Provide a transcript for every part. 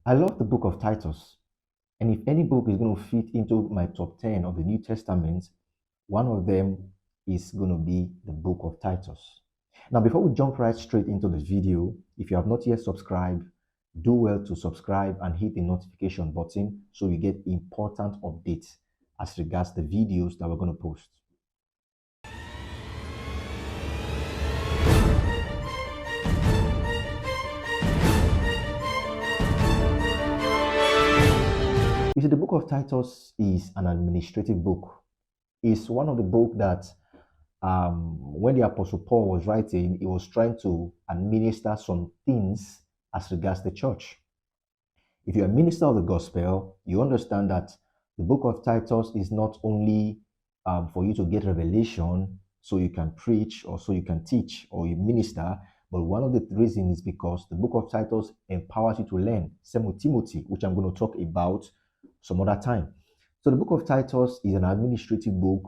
I love the book of Titus. And if any book is going to fit into my top 10 of the New Testament, one of them is going to be the book of Titus. Now, before we jump right straight into the video, if you have not yet subscribed, do well to subscribe and hit the notification button so you get important updates as regards the videos that we're going to post. You see, the book of Titus is an administrative book. It's one of the books that when the Apostle Paul was writing, he was trying to administer some things as regards the church. If you're a minister of the gospel, you understand that the book of Titus is not only for you to get revelation so you can preach or so you can teach or you minister, but one of the reasons is because the book of Titus empowers you to learn. Same with Timothy, which I'm going to talk about some other time. So the book of Titus is an administrative book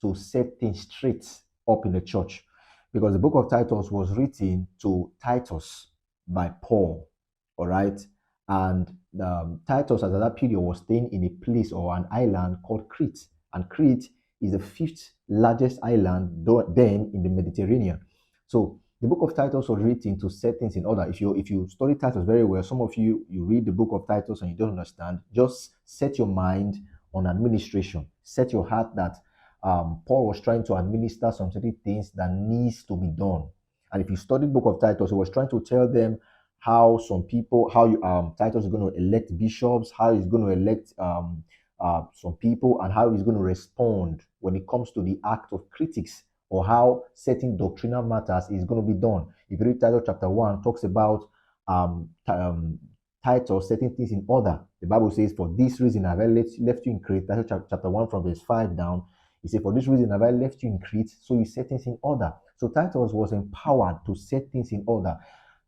to set things straight up in the church, because the book of Titus was written to Titus by Paul, all right? And Titus, at that period, was staying in a place or an island called Crete. And Crete is the fifth largest island then in the Mediterranean. So the book of Titus was written to set things in order. If you study Titus very well, some of you read the book of Titus and you don't understand, just set your mind on administration. Set your heart that Paul was trying to administer some certain things that needs to be done. And if you study the book of Titus, he was trying to tell them how some people, how Titus is going to elect bishops, how he's going to elect some people, and how he's going to respond when it comes to the act of critics, or how certain doctrinal matters is going to be done. If you read Titus chapter 1, talks about Titus setting things in order. The Bible says, for this reason have I left you in Crete. Titus chapter 1 from verse 5 down. He said, for this reason have I left you in Crete, so you set things in order. So Titus was empowered to set things in order.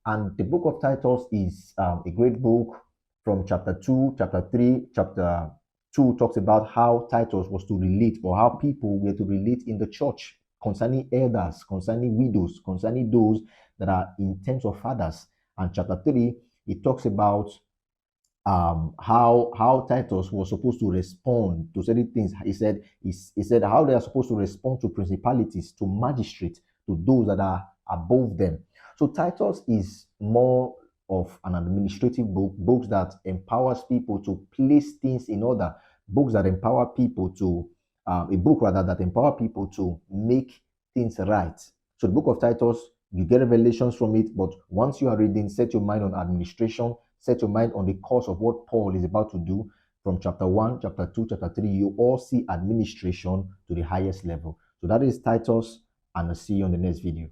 And the book of Titus is a great book. From chapter 2, chapter 3, chapter 2 talks about how Titus was to relate, or how people were to relate in the church, concerning elders, concerning widows, concerning those that are in terms of fathers. And chapter 3, it talks about how Titus was supposed to respond to certain things. He said how they are supposed to respond to principalities, to magistrates, to those that are above them. So Titus is more of an administrative book, books that empowers people to place things in order, books that empower people to a book rather that empower people to make things right. So the book of Titus, you get revelations from it, but once you are reading, set your mind on administration, set your mind on the course of what Paul is about to do. From chapter 1, chapter 2, chapter 3, you all see administration to the highest level. So that is Titus, and I'll see you on the next video.